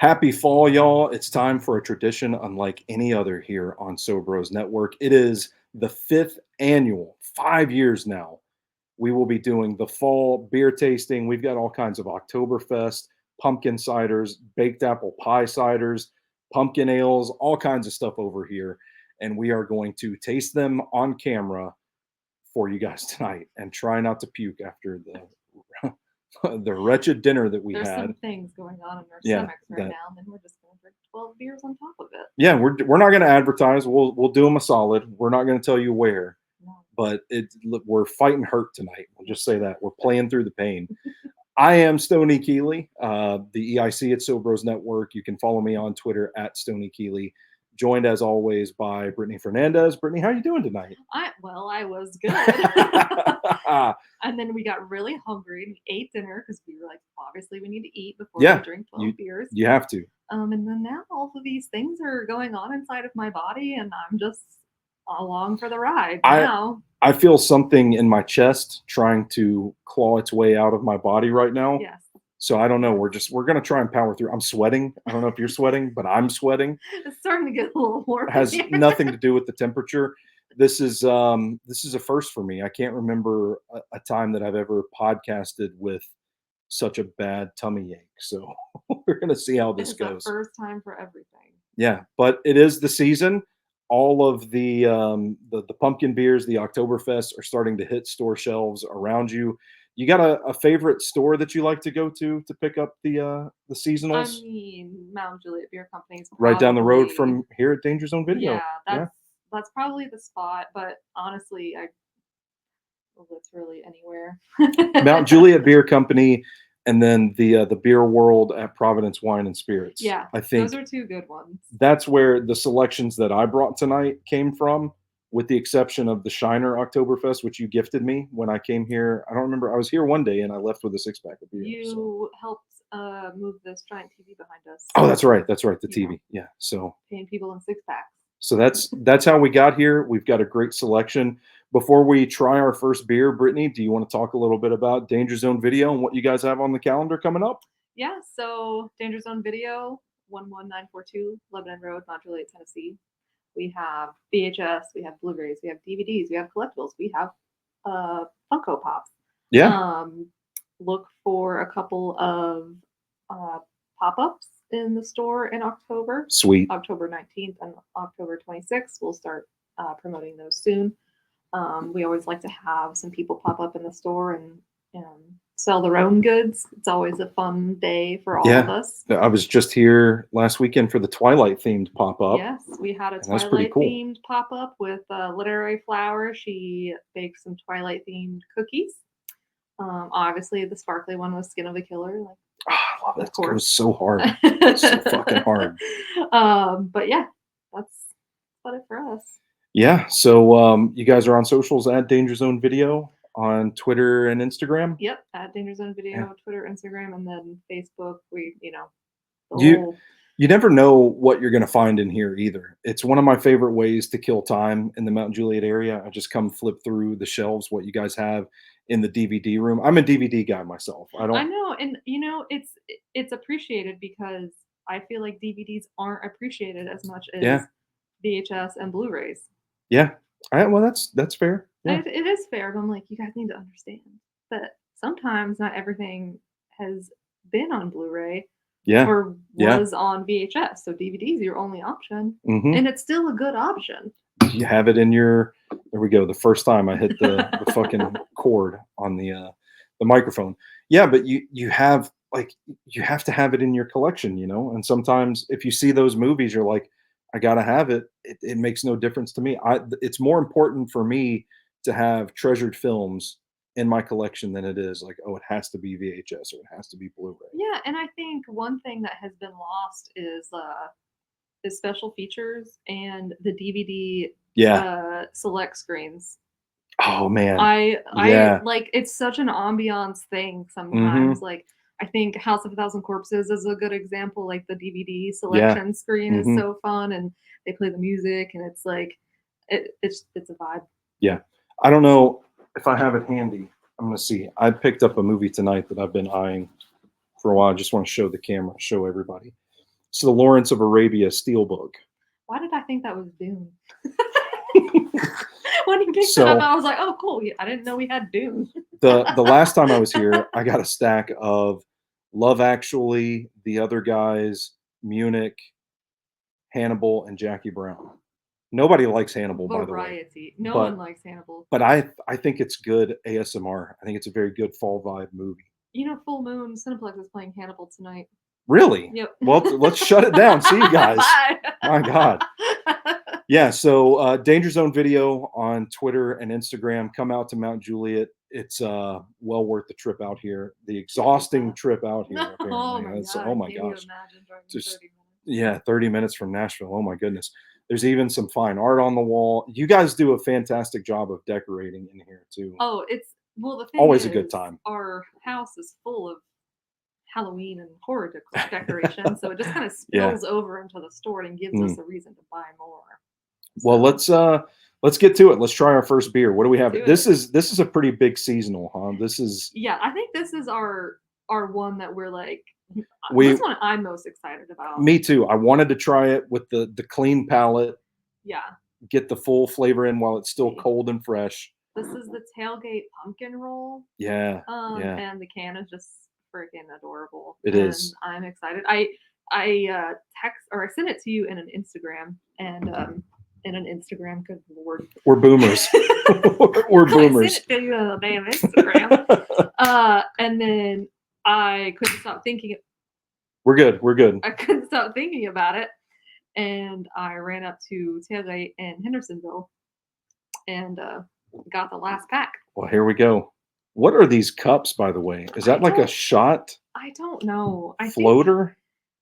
Happy fall, y'all. It's time for a tradition unlike any other here on SoBros Network. It is the fifth annual, 5 years now. We will be doing the fall beer tasting. We've got all kinds of Oktoberfest, pumpkin ciders, baked apple pie ciders, pumpkin ales, all kinds of stuff over here. And we are going to taste them on camera for you guys tonight and try not to puke after the the wretched dinner that we There's had. some things going on in our Yeah, stomachs right that now, and then we're just going to drink 12 beers on top of it. yeah, we're not going to advertise. We'll do them a solid. We're not going to tell you where, No. but we're fighting hurt tonight. We'll just say that we're playing through the pain. I am Stoney Keeley, the EIC at SoBros Network. You can follow me on Twitter at Stoney Keeley. Joined as always by Brittany Fernandez. Brittany, how are you doing tonight? I was good. And then we got really hungry and ate dinner because we were like, obviously we need to eat before Yeah, we drink 12 beers. You have to. And then now all of these things are going on inside of my body, and I'm just along for the ride now. I feel something in my chest trying to claw its way out of my body right now. Yes. So I don't know. We're gonna try and power through. I'm sweating. I don't know if you're sweating, but I'm sweating. It's starting to get a little warm. It has here. nothing to do with the temperature. This is a first for me. I can't remember a time that I've ever podcasted with such a bad tummy ache. So we're gonna see how this It's goes. the first time for everything. Yeah, but it is the season. All of the pumpkin beers, the Oktoberfests, are starting to hit store shelves around you. You got a favorite store that you like to go to pick up the seasonals? I mean, Mount Juliet Beer Company's Right down the road probably- from here at Danger Zone Video. Yeah, that's probably the spot. But honestly, it's really anywhere. Mount Juliet Beer Company, and then the Beer World at Providence Wine and Spirits. Yeah, I think those are two good ones. that's where the selections that I brought tonight came from, with the exception of the Shiner Oktoberfest, which you gifted me when I came here. I don't remember. I was here one day and I left with a 6-pack of beer. You helped move this giant TV behind us. Oh, that's right. That's right. The Yeah. TV. Yeah. So Paying people in 6-packs. So that's how we got here. We've got a great selection. Before we try our first beer, Brittany, do you want to talk a little bit about Danger Zone Video and what you guys have on the calendar coming up? Yeah, so Danger Zone Video, 11942 Lebanon Road, Mount Juliet, Tennessee. We have VHS, we have Blu-rays, we have DVDs, we have collectibles, we have Funko Pops. Yeah. Look for a couple of pop-ups in the store in October. Sweet. October 19th and October 26th. We'll start promoting those soon. We always like to have some people pop up in the store and sell their own goods. It's always a fun day for all of us. I was just here last weekend for the Twilight themed pop-up. Yes, we had a That's pretty Twilight cool. themed pop-up with Literary Flower. She baked some Twilight themed cookies. Obviously, the sparkly one was Skin of the Killer. Like, I love that. Of course. It was so hard. So fucking hard. But yeah, that's about it for us. Yeah. So you guys are on socials at Danger Zone Video on Twitter and Instagram. Yep, at Danger Zone Video, Yeah. Twitter, Instagram, and then Facebook. We, the You never know what you're going to find in here either. It's one of my favorite ways to kill time in the Mount Juliet area. I just come flip through the shelves, what you guys have in the DVD room. I'm a DVD guy myself. I know, and it's appreciated because I feel like DVDs aren't appreciated as much as VHS and Blu-rays. Yeah. Well, that's fair. Yeah. It is fair, but I'm like, you guys need to understand that sometimes not everything has been on Blu-ray. Yeah. Or was on VHS. So DVD is your only option. Mm-hmm. And it's still a good option. You have it in your, there we go. The first time I hit the fucking cord on the microphone. Yeah, but you have to have it in your collection, and sometimes if you see those movies, you're like, I gotta have it. It makes no difference to me. It's more important for me to have treasured films in my collection than it is like, oh, it has to be VHS or it has to be Blu-ray. Yeah, and I think one thing that has been lost is special features and the DVD select screens. Oh man. I like, it's such an ambiance thing sometimes. Mm-hmm. Like, I think House of a Thousand Corpses is a good example. Like, the DVD selection screen is so fun, and they play the music, and it's like it's a vibe. Yeah, I don't know if I have it handy. I'm gonna see. I picked up a movie tonight that I've been eyeing for a while. I just want to show the camera, show everybody. It's the Lawrence of Arabia Steelbook. Why did I think that was Dune? When you picked it So- up, I was like, "Oh, cool! I didn't know we had Dune." The last time I was here, I got a stack of Love Actually, The Other Guys, Munich, Hannibal, and Jackie Brown. Nobody likes Hannibal, by the way. Variety. No But- one likes Hannibal. But I think it's good ASMR. I think it's a very good fall vibe movie. You know, Full Moon Cineplex is playing Hannibal tonight. Really? Yep. Well, let's shut it down. See you guys. Bye. My God. Yeah, so Danger Zone video on Twitter and Instagram. Come out to Mount Juliet. It's well worth the trip out here. The exhausting trip out here. Oh Apparently. my It's- god! oh my Can you gosh. imagine driving Just- 30 minutes? Yeah, 30 minutes from Nashville. Oh my goodness. There's even some fine art on the wall. You guys do a fantastic job of decorating in here too. Oh, it's the thing Always a good is, time. Our house is full of Halloween and horror decoration, so it just kind of Yeah. spills over into the store and gives us a reason to buy more. Well, let's get to it. Let's try our first beer. What do we have? Do This is a pretty big seasonal, huh? This is Yeah, I think this is our one that we're like. We- This one I'm most excited about. me too. I wanted to try it with the clean palate, Yeah, get the full flavor in while it's still cold and fresh. this is the tailgate pumpkin roll. Yeah. Yeah. And the can is just freaking adorable. It and is. I'm excited. I sent it to you in an Instagram and in an Instagram. Good lord. We're boomers. We're boomers. I sent it to you on a damn Instagram. And then I couldn't stop thinking. We're good. We're good. I couldn't stop thinking about it, and I ran up to Tailgate in Hendersonville, and got the last pack. Well, here we go. What are these cups, by the way? Is that like a shot I don't know. I think floater?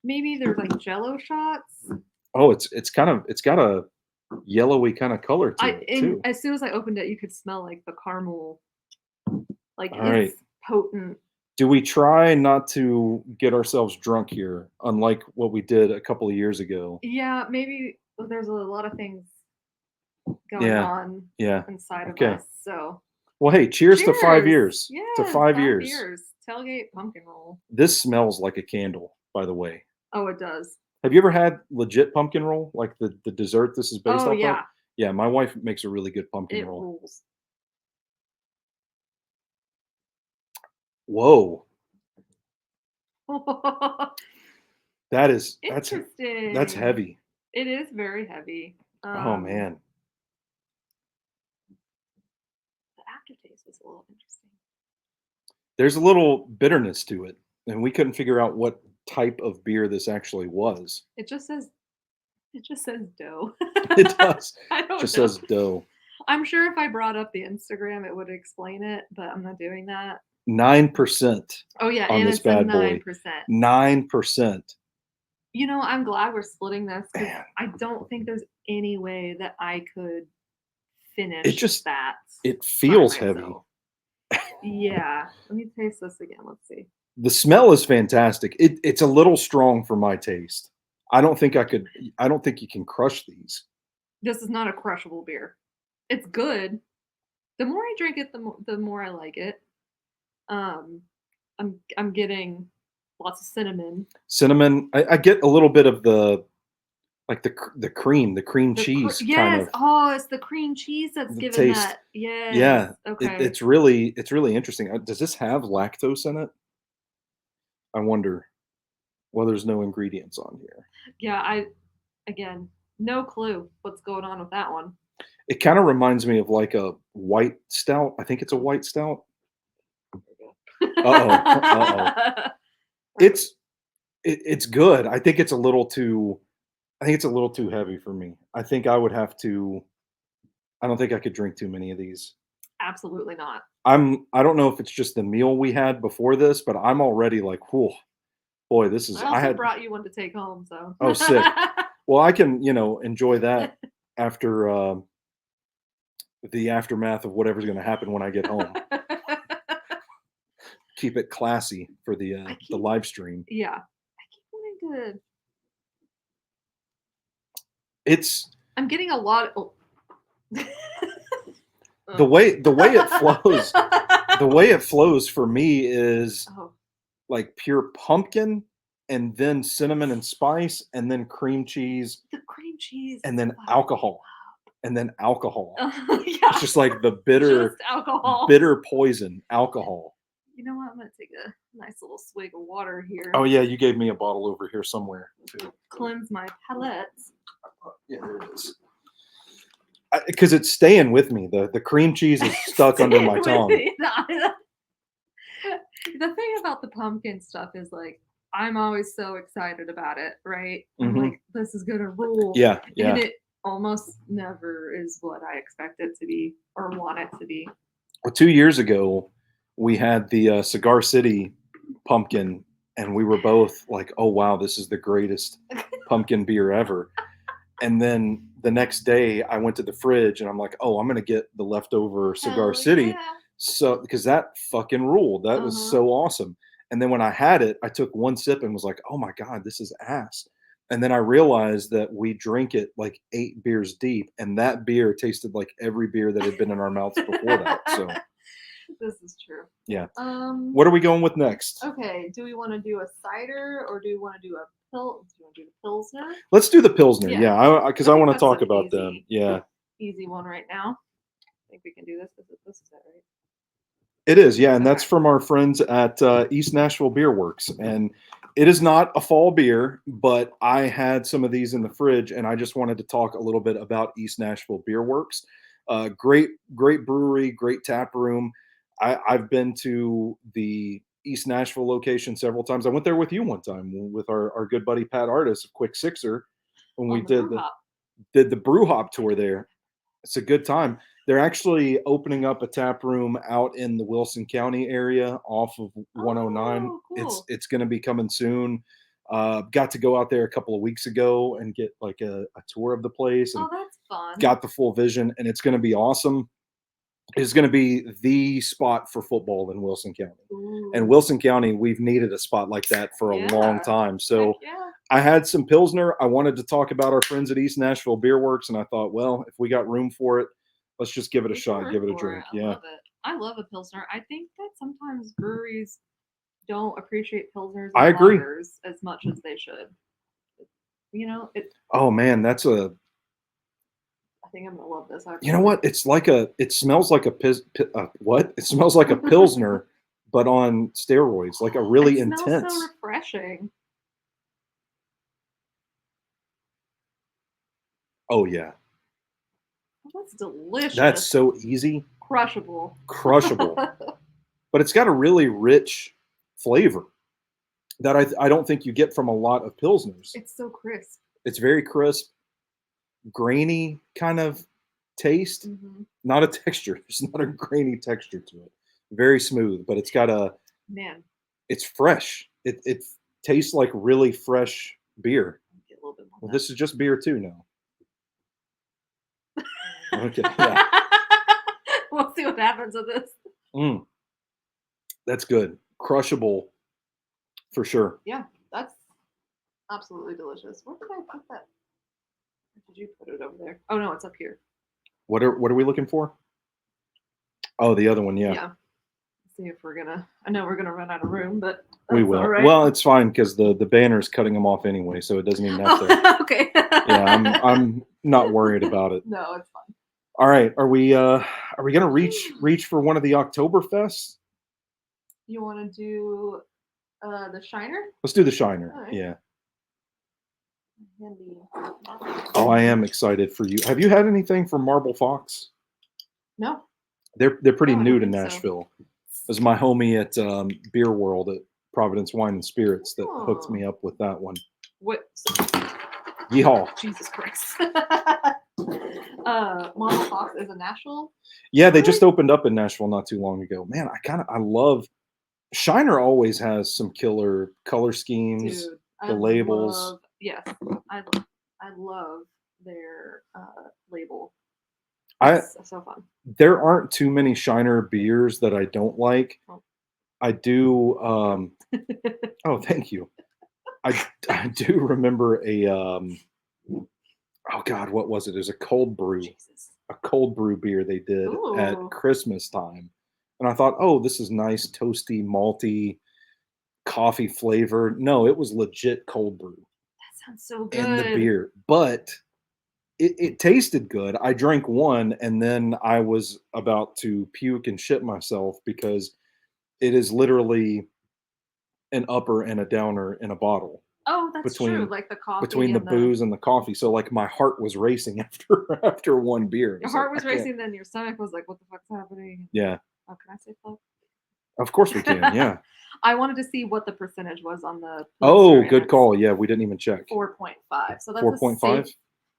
maybe they're like Jello shots. Oh, it's got a yellowy kind of color to it too. As soon as I opened it, you could smell like the caramel. Like All it's potent. Do we try not to get ourselves drunk here, unlike what we did a couple of years ago? Yeah, maybe there's a lot of things going on Yeah. inside of Okay. us. So Well, hey, cheers to 5 years. Yeah, To 5 years. Tailgate pumpkin roll. This smells like a candle, by the way. Oh, it does. Have you ever had legit pumpkin roll, like the dessert this is based Oh off yeah, of? Yeah, my wife makes a really good pumpkin it roll. rules. Whoa, that's Interesting. that's heavy. It is very heavy. Oh man, The aftertaste was a little interesting. there's a little bitterness to it, and we couldn't figure out what type of beer this actually was. It just says dough. It does. I don't Just know. says dough. I'm sure if I brought up the Instagram, it would explain it, but I'm not doing that. 9% Oh yeah, on and this it's bad a boy. 9%. 9%. You know, I'm glad we're splitting this because Man. I don't think there's any way that I could finish that. It by feels heavy. myself. Yeah. Let me taste this again. Let's see. The smell is fantastic. It's a little strong for my taste. I don't think you can crush these. This is not a crushable beer. It's good. The more I drink it, the more I like it. I'm getting lots of cinnamon. Cinnamon. I get a little bit of the cream cheese kind Yes. of. Oh, it's the cream cheese that's The giving taste. that. Yes. Yeah. Okay. It's really interesting. Does this have lactose in it? I wonder. Well, there's no ingredients on here. Yeah. Again, no clue what's going on with that one. It kind of reminds me of like a white stout. I think it's a white stout. Uh-oh. It's good. I think it's a little too heavy for me. I think I would have to. I don't think I could drink too many of these. Absolutely not. I don't know if it's just the meal we had before this, but I'm already like, whoa, boy, this is. I also had brought you one to take home, so. Oh, sick. Well, I can enjoy that after the aftermath of whatever's going to happen when I get home. Keep it classy for the live stream. Yeah. I keep wanting to. I'm getting a lot. The way it flows. The way it flows for me is Oh. like pure pumpkin and then cinnamon and spice, and then cream cheese, The cream cheese and is then fire. alcohol, and then alcohol. Yeah. It's just like the bitter, Just alcohol. bitter poison alcohol. You know what? I'm gonna take a nice little swig of water here. Oh yeah, you gave me a bottle over here somewhere too. Cleanse my palate. Yeah, there it is. Because it's staying with me. The cream cheese is stuck under my tongue. The thing about the pumpkin stuff is like I'm always so excited about it, right? I'm Mhm. like, this is gonna rule. Yeah, yeah. And it almost never is what I expect it to be or want it to be. Well, 2 years ago, we had the Cigar City pumpkin, and we were both like, "Oh wow, this is the greatest pumpkin beer ever." And then the next day, I went to the fridge, and I'm like, "Oh, I'm gonna get the leftover Cigar Hell City." yeah. So because that fucking ruled. That was so awesome. And then when I had it, I took one sip and was like, "Oh my god, this is ass." And then I realized that we drink it like 8 beers deep, and that beer tasted like every beer that had been in our mouths before that. So This is true. yeah. What are we going with next? Okay, do we want to do a cider or do we want to do a do you want to do the Pilsner? Let's do the Pilsner. Yeah. Yeah, because I think want to that's talk an about them. Yeah. Easy one right now. I think we can do this. This is it, right? It is, yeah, and that's Okay. from our friends at East Nashville Beer Works, and it is not a fall beer, but I had some of these in the fridge, and I just wanted to talk a little bit about East Nashville Beer Works. Great brewery, great tap room. I've been to the East Nashville location several times. I went there with you one time with our good buddy Pat Artis of Quick Sixer when we On the did brew hop. the brew hop tour there. It's a good time. They're actually opening up a tap room out in the Wilson County area off of 109. Oh, cool. It's going to be coming soon. Got to go out there a couple of weeks ago and get like a tour of the place and Oh, that's fun. got the full vision, and it's going to be awesome. It's going to be the spot for football in Wilson County. And Ooh. Wilson County, we've needed a spot like that for a long Yeah. time. So Heck yeah. I had some Pilsner. I wanted to talk about our friends at East Nashville Beer Works, and I thought, well, if we got room for it, let's just give it a We can shot, root give it a for drink. I Yeah. love it. I love a Pilsner. I think that sometimes breweries don't appreciate Pilsners I and agree. lagers as much as they should. You know, Oh man, I think I'm gonna love this. you know what? It's like it smells like what? It smells like a Pilsner, but on steroids, like a really It smells intense. so refreshing. Oh yeah. Oh, that's delicious. That's so easy. crushable. Crushable. But it's got a really rich flavor that I don't think you get from a lot of Pilsners. It's so crisp. It's very crisp, grainy kind of taste, not a texture. There's not a grainy texture to it. Very smooth, but it's got it's fresh. It tastes like really fresh beer. Get a little bit more. Well, this is just beer too now. Okay, yeah. We'll see what happens with this. That's good. Crushable for sure. Yeah, that's absolutely delicious. Where did I put that? Did you put it over there? Oh no, it's up here. What are we looking for? Oh, the other one, yeah. Yeah. See if we're gonna. I know we're gonna run out of room, but We will. all right. Well, it's fine because the banner's cutting them off anyway, so it doesn't even have to. Okay. Yeah, I'm not worried about it. No, it's fine. All right, are we gonna reach for one of the Oktoberfests? You want to do the Shiner? Let's do the Shiner. All right. Yeah. Handy. Oh, I am excited for you. Have you had anything from Marble Fox? No. They're pretty No, I new don't to think so. Nashville. It was my homie at Beer World at Providence Wine and Spirits that hooked me up with that one. What? Yeehaw. Jesus Christ. Marble Fox is a Nashville. Yeah, they just opened up in Nashville not too long ago. Man, I love Shiner. Always has some killer color schemes. Dude, the labels. Yes, I love their label. It's so fun. There aren't too many Shiner beers that I don't like. Oh. I do. Oh, thank you. I do remember a. Oh God, what was it? It was a cold brew. Jesus. A cold brew beer they did at Christmas time, and I thought, oh, this is nice, toasty, malty. coffee flavor. No, it was legit cold brew That sounds so in the good. beer, but it tasted good. I drank one and then I was about to puke and shit myself because it is literally an upper and a downer in a bottle Oh, that's true. between Like the coffee between the and the booze and the coffee. So like my heart was racing after one beer. It your was like heart I was can't. racing, then your stomach was like, "What the fuck's happening?" Yeah, Oh, can I say fuck? of course we can. Yeah. I wanted to see what the percentage was on the Oh, poster, and good it's call. Yeah, we didn't even check. 4.5. So that's a 4.5.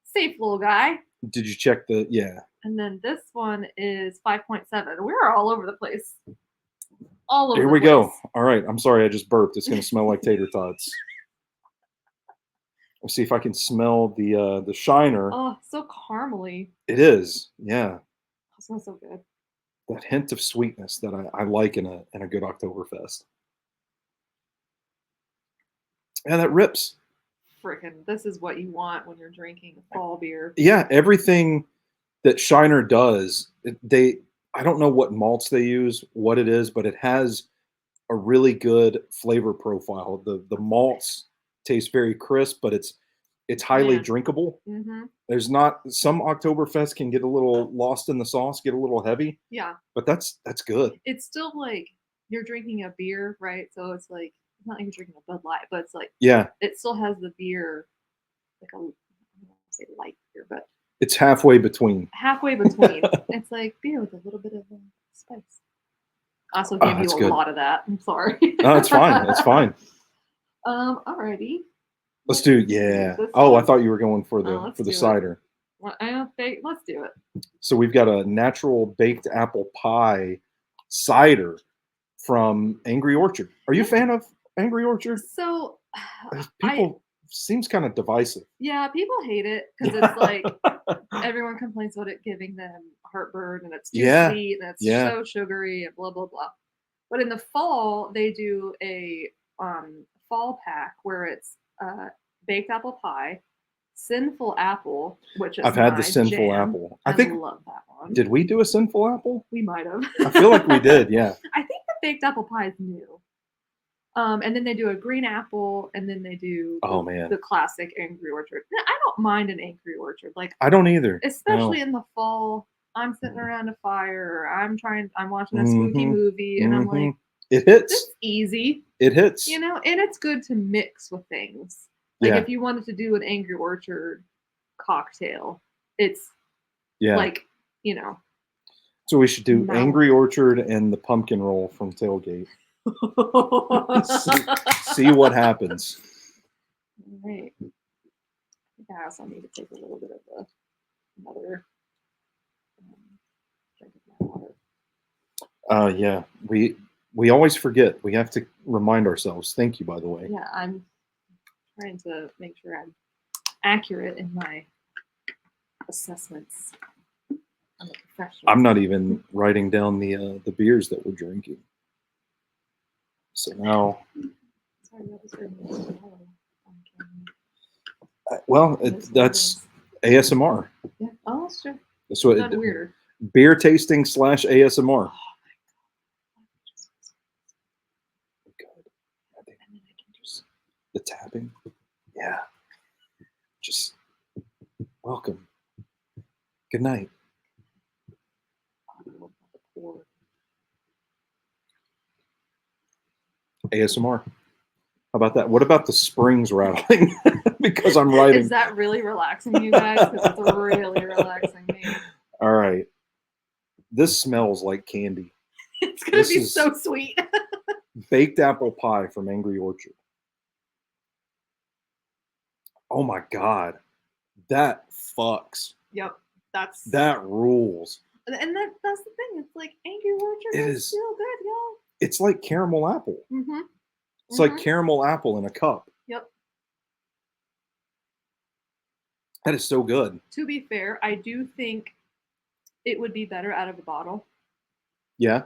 safe little guy. Did you check the? Yeah. And then this one is 5.7. We're all over the place. All over Here the we place. go. All right. I'm sorry. I just burped. It's gonna smell like tater tots. Let's see if I can smell the shiner. Oh, so caramely. It is. Yeah. That smells so good. That hint of sweetness that I like in a good Oktoberfest. Yeah, that rips. Freaking, this is what you want when you're drinking a fall beer. Yeah, everything that Shiner does, they I don't know what malts they use, what it is, but it has a really good flavor profile. The malts taste very crisp, but it's highly Man. drinkable. Mm-hmm. There's not some Oktoberfest can get a little lost in the sauce, get a little heavy, Yeah. but that's good. It's still like you're drinking a beer, right? So it's like, it's not like you're drinking a Bud Light, but it's like, Yeah, it still has the beer, like I don't want to say light beer, but it's halfway between. halfway between. It's like beer with a little bit of spice. I also Oh, gave you that's a good. lot of that. I'm sorry. No, it's fine. It's fine. Alrighty. Let's do yeah. This Oh, I one? thought you were going for Let's the do it. cider. Well, I don't think. Let's do it. So we've got a natural baked apple pie cider from Angry Orchard. Are you a Yeah. fan of Angry Orchard? So, People seems kind of divisive. yeah, people hate it because it's like everyone complains about it giving them heartburn and it's too Yeah, sweet and it's yeah. so sugary and blah blah blah. But in the fall, they do a fall pack where it's baked apple pie, sinful apple, which is I've had the my sinful jam. apple. I I think love that one. did we do a sinful apple? We might have. I feel like we did. Yeah. I think the baked apple pie is new. And then they do a green apple, and then they do Oh man, the classic Angry Orchard. I don't mind an Angry Orchard, like I don't either. especially No. in the fall. I'm sitting around a fire, or I'm watching a spooky movie, and I'm like, it hits. this is easy, It hits. you know. And it's good to mix with things. Like Yeah. if you wanted to do an Angry Orchard cocktail, it's Yeah. like, you know. So we should do No. Angry Orchard and the pumpkin roll from Tailgate. see what happens. All right. I think I also need to take a little bit of another drink of my water. Yeah, we always forget. We have to remind ourselves. Thank you, by the way. Yeah, I'm trying to make sure I'm accurate in my assessments. I'm a professional. I'm not even writing down the beers that we're drinking. So now, Sorry, that was really well, that's ASMR. Yeah. Oh, that's true. That's what Not weirder. beer tasting / ASMR. Good. I think just the tapping. Yeah. Just welcome. Good night. ASMR. How about that? What about the springs rattling? Because I'm writing. Is that really relaxing you guys? Because it's really relaxing me. All right. This smells like candy. It's gonna be so sweet. Baked apple pie from Angry Orchard. Oh my god, that fucks. Yep, that rules. And that's the thing. It's like Angry Orchard is still good, y'all. It's like caramel apple. Mm-hmm. It's like caramel apple in a cup. Yep. That is so good. To be fair, I do think it would be better out of a bottle. Yeah.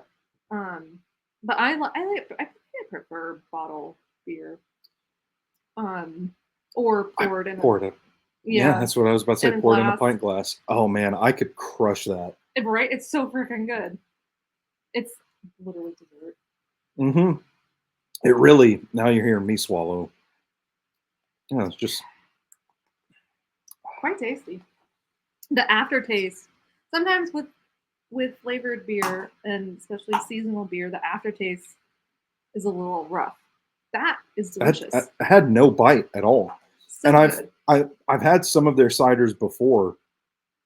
But I prefer bottle beer. Or poured in. Poured it. Yeah, that's what I was about to say. Poured in a pint glass. Oh man, I could crush that. Right? It's so freaking good. It's literally dessert. Mm-hmm. It really, now you're hearing me swallow. Yeah, it's just Quite tasty. The aftertaste, sometimes with flavored beer and especially seasonal beer, the aftertaste is a little rough. That is delicious. I had no bite at all. So And good. I've had some of their ciders before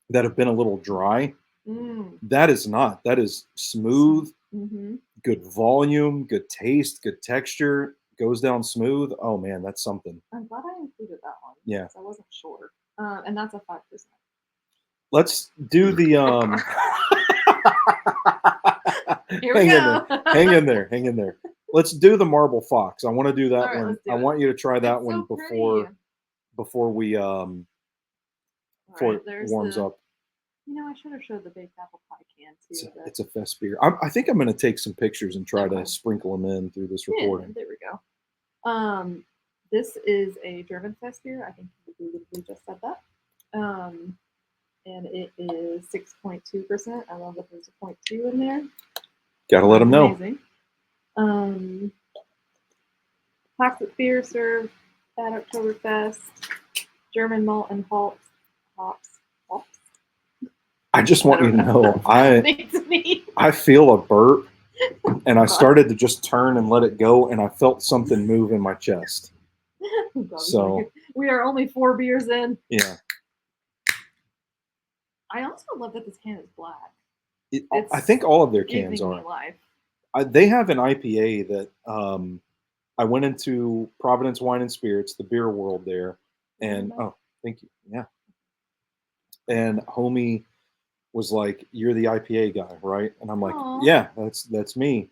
that have been a little dry. Mm. That is not. That is smooth, Mm-hmm. good volume, good taste, good texture, goes down smooth. Oh man, that's something. I'm glad I included that one. Yeah. I wasn't sure. And that's a 5%. Let's do the Here we go. Hang in there. Hang in there. Let's do the marble fox. I want to do that All right, one. let's do I it. want you to try that It's one so pretty. before we All before right, it there's warms the. up. You know, I should have showed the baked apple pie can too. It's a fest beer. I think I'm going to take some pictures and try to Okay. sprinkle them in through this Yeah, recording. there we go. This is a German fest beer. I think we just said that. And it is 6.2%. I love that there's a 0.2 in there. Got to let them know. Amazing. Classic beer served at Oktoberfest. German malt and hops. I just want you to know, me. I feel a burp, and I started to just turn and let it go, and I felt something move in my chest. So we are only 4 beers in. Yeah. I also love that this can is black. I think all of their cans giving are. me life. They have an IPA that I went into Providence Wine and Spirits, the beer world there, and oh, thank you. Yeah. And homie was like, "You're the IPA guy, right?" And I'm like, Aw. "Yeah, that's me."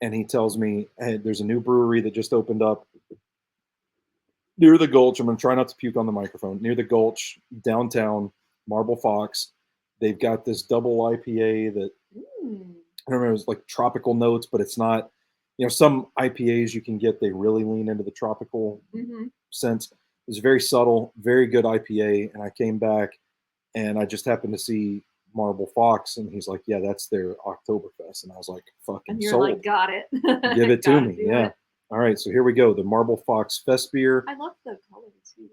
And he tells me, "Hey, there's a new brewery that just opened up near the Gulch. I'm going to try not to puke on the microphone. Near the Gulch, downtown, Marble Fox. They've got this double IPA that I don't remember, it's like tropical notes, but it's not. You know, some IPAs you can get, they really lean into the tropical sense. It's very subtle, very good IPA. And I came back and I just happened to see Marble Fox, and he's like, "Yeah, that's their Oktoberfest." And I was like, "Fucking and you're sold. Like, got it. Give it to me." Yeah. It. All right, so here we go. The Marble Fox Fest beer. I love the color too.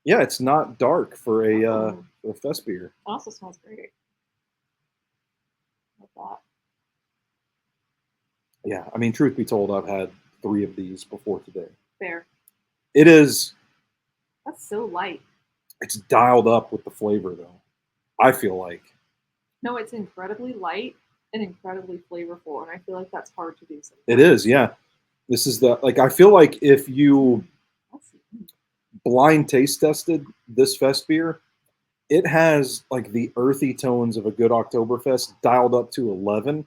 Yeah, it's not dark for a fest beer. It also smells great. Like that. Yeah, I mean, truth be told, I've had 3 of these before today. Fair. It is. That's so light. It's dialed up with the flavor, though. I feel like. No, it's incredibly light and incredibly flavorful, and I feel like that's hard to do sometimes. It is, yeah. This is I feel like if you blind taste tested this fest beer, it has like the earthy tones of a good Oktoberfest dialed up to 11.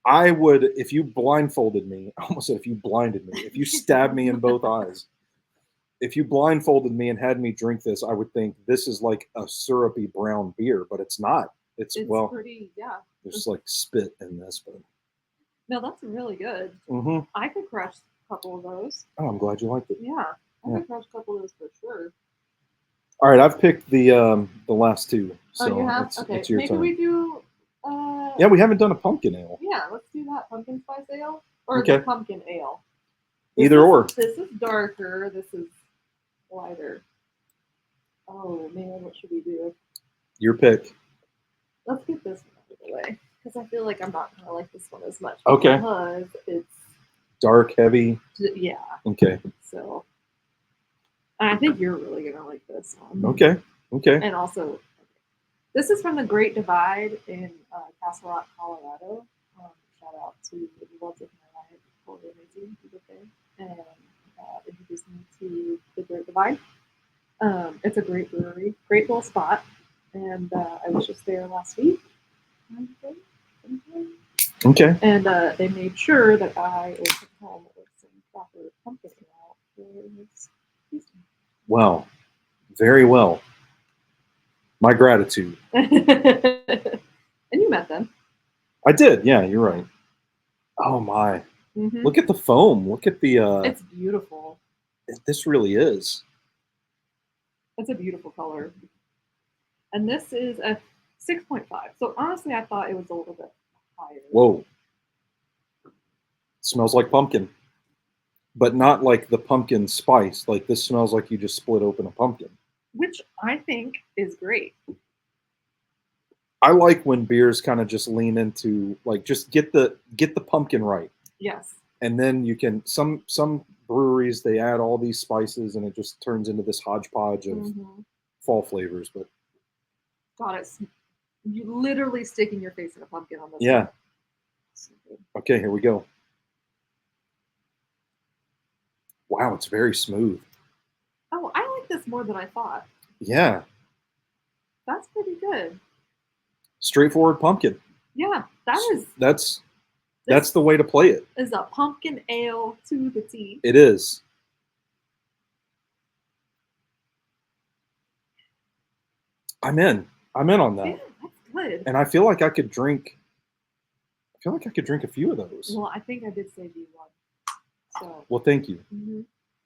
I would, if you blindfolded me, I almost said if you blinded me, if you stabbed me in both eyes, if you blindfolded me and had me drink this, I would think this is like a syrupy brown beer, but it's not. It's well, pretty, yeah. There's like spit in this, but no, that's really good. I could crush a couple of those. Oh, I'm glad you liked it. Yeah, I could crush a couple of those for sure. All right, I've picked the last 2. So you have? Okay, it's your maybe turn. we do. Yeah, we haven't done a pumpkin ale. Yeah, let's do that pumpkin spice ale or the pumpkin ale. Or. This is darker. This is lighter. Oh man, what should we do? Your pick. Let's get this one out of the way because I feel like I'm not gonna like this one as much. Okay. Because it's dark, heavy. Yeah. Okay. So I think you're really gonna like this one. Okay. And also, this is from the Great Divide in Castle Rock, Colorado. Shout out to the World of My Life for amazing people there and introduced me to the Great Divide. It's a great brewery, great little spot, and I was just there last week. Okay. And they made sure that I was at home with some proper pumpkin ale for this tasting. Well, very well. My gratitude. And you met them. I did. Yeah, you're right. Oh my! Look at the foam. Look at the. It's beautiful. This really is. It's a beautiful color. And this is a 6.5. So honestly, I thought it was a little bit higher. Whoa. Smells like pumpkin, but not like the pumpkin spice. Like this smells like you just split open a pumpkin. Which I think is great. I like when beers kind of just lean into like just get the pumpkin right. Yes. And then you can some breweries they add all these spices and it just turns into this hodgepodge of fall flavors. But God, it's you literally sticking your face in a pumpkin on this. Yeah. One. Okay, here we go. Wow, it's very smooth. Oh, I like this more than I thought. Yeah. That's pretty good. Straightforward pumpkin. Yeah, that's the way to play it. Is a pumpkin ale to the T. It is. I'm in on that. Yeah, that's good. And I feel like I could drink a few of those. Well, I think I did save you one. So. Well, thank you.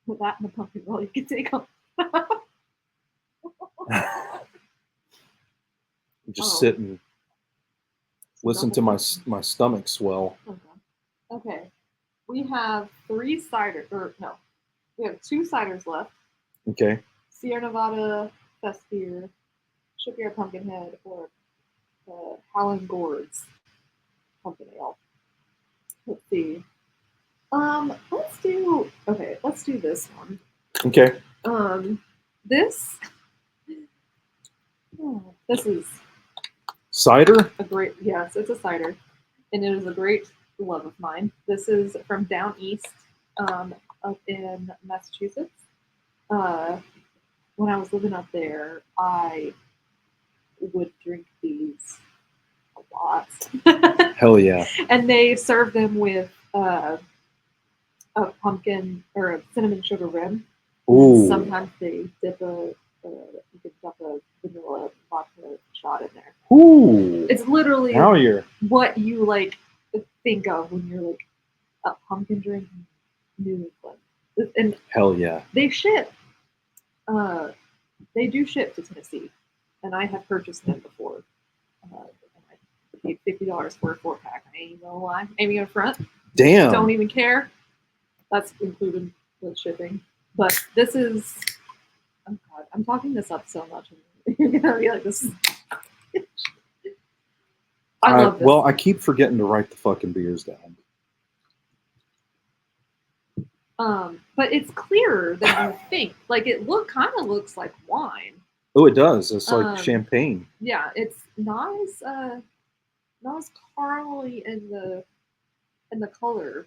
With that and the pumpkin roll, you can take them. Just sit and listen to my stomach swell. Okay. We have 3 ciders, we have 2 ciders left. Okay. Sierra Nevada Fest Beer, Shipyard Pumpkinhead, or Howling Gourds Pumpkin Ale. Let's see. Let's do this one. Okay. This is cider? It's a cider. And it is a great love of mine. This is from down east, up in Massachusetts. When I was living up there, I would drink these a lot. Hell yeah. And they serve them with a pumpkin or a cinnamon sugar rim. Ooh. Sometimes they dip you can dump a vanilla vodka shot in there. Ooh. It's literally what you like think of when you're like a pumpkin drink in New England. And hell yeah. They ship. They do ship to Tennessee, and I have purchased them before. I paid $50 for a 4-pack. I ain't gonna lie. Ain't gonna front. Damn. Don't even care. That's included with shipping. But this is. Oh God, I'm talking this up so much. You're gonna be like, this is. I love this. Well, I keep forgetting to write the fucking beers down. But it's clearer than you think. Like it kind of looks like wine. Oh, it does. It's like champagne. Yeah, it's not as caramely in the color.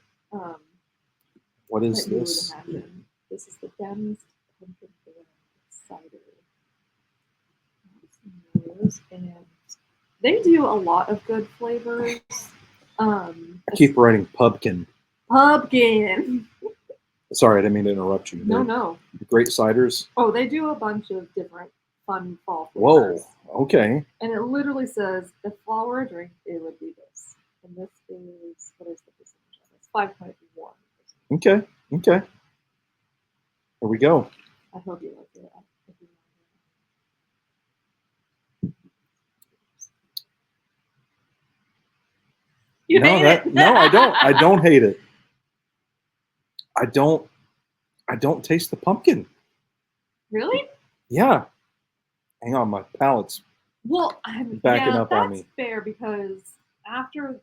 What is this? This is the Dems pumpkin cider. And they do a lot of good flavors. I keep writing pumpkin. Pumpkin. Sorry, I didn't mean to interrupt you. No. Great ciders. Oh, they do a bunch of different fun fall flavors. Whoa, okay. And it literally says, if flour were a drink, it would be this. And this is, what is the percentage of this? 5.1%. Okay. Here we go. I hope you like it. You hate it? No, I don't. I don't hate it. I don't taste the pumpkin. Really? Yeah. Hang on, my palate's backing up on me. That's fair because after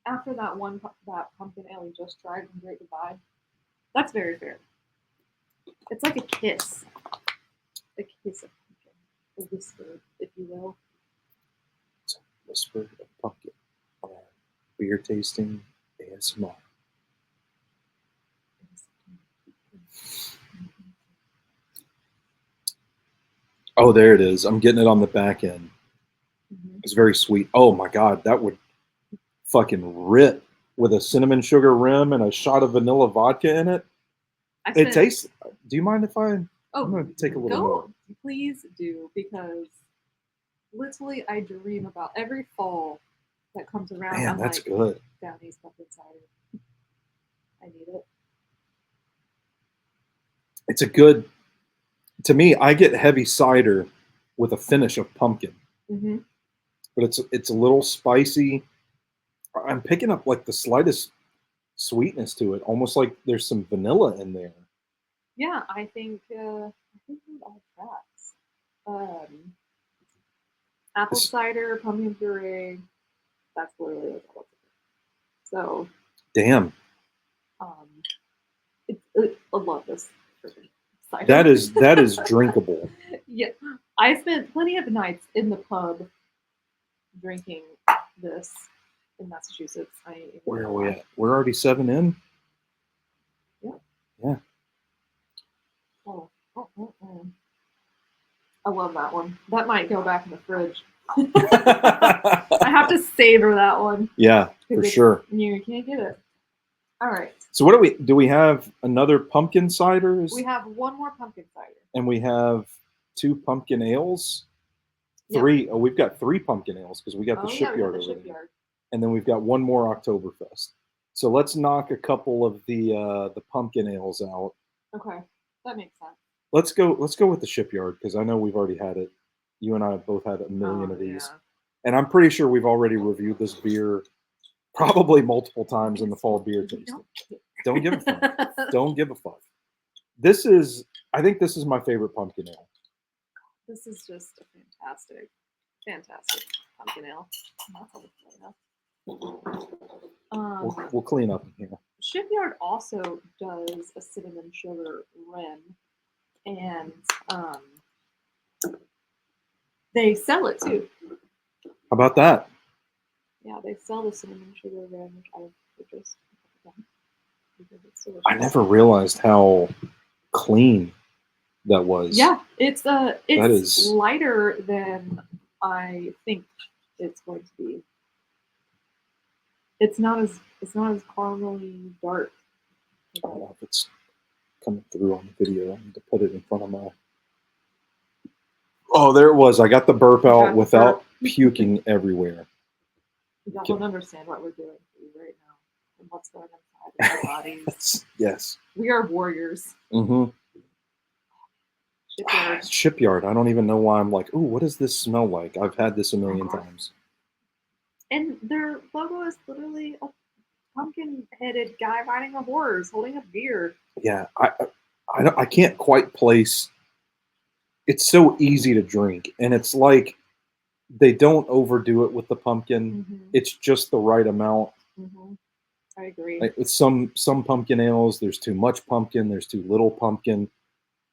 that pumpkin ale you just tried from Great Divide, that's very fair. It's like a kiss. A kiss of pumpkin. A whisper, if you will. It's a whisper of pumpkin. Beer tasting ASMR. Oh, there it is. I'm getting it on the back end. It's very sweet. Oh my God, that would fucking rip with a cinnamon sugar rim and a shot of vanilla vodka in it. It tastes. Do you mind if I'm going to take a little more? Please do, because literally I dream about every fall that comes around. Man, that's good. Down East Pumpkin Cider. I need it. It's a good. To me, I get heavy cider with a finish of pumpkin. But it's a little spicy. I'm picking up like the slightest sweetness to it, almost like there's some vanilla in there. Yeah, I think it all tracks. Apple It's- cider, pumpkin puree. That's literally what it's. So, Damn, um, I love this freaking cider. that is drinkable. Yeah, I spent plenty of nights in the pub drinking this in Massachusetts. Where are we at? We're already 7 in. Yeah. Yeah. Oh. I love that one. That might go back in the fridge. I have to savor that one. Yeah, for sure. You can't get it. All right. So what do we have another pumpkin ciders? We have one more pumpkin cider. And we have 2 pumpkin ales. Yep. 3. Oh, we've got 3 pumpkin ales because we got the shipyard over there. And then we've got one more Oktoberfest. So let's knock a couple of the pumpkin ales out. Okay, that makes sense. Let's go with the shipyard because I know we've already had it. You and I have both had a million of these. Yeah. And I'm pretty sure we've already reviewed this beer probably multiple times in the fall beer tasting. Don't give a fuck. Don't give a fuck. I think this is my favorite pumpkin ale. This is just a fantastic pumpkin ale. We'll clean up in here. Shipyard also does a cinnamon sugar rim, and they sell it too. How about that? Yeah, they sell the cinnamon sugar rim, which I've purchased. I never realized how clean that was. Yeah, it's lighter than I think it's going to be. It's not as caramely dark. I don't know if it's coming through on the video. I need to put it in front of my. Oh, there it was. I got the burp out without puking everywhere. You don't understand what we're doing for you right now and what's going on inside our bodies. Yes. We are warriors. Mm-hmm. Shipyard. Shipyard. I don't even know why I'm like, ooh, what does this smell like? I've had this a million times. And their logo is literally a pumpkin-headed guy riding a horse, holding a beer. Yeah, I can't quite place. It's so easy to drink, and it's like they don't overdo it with the pumpkin. Mm-hmm. It's just the right amount. Mm-hmm. I agree. Like with some pumpkin ales, there's too much pumpkin. There's too little pumpkin.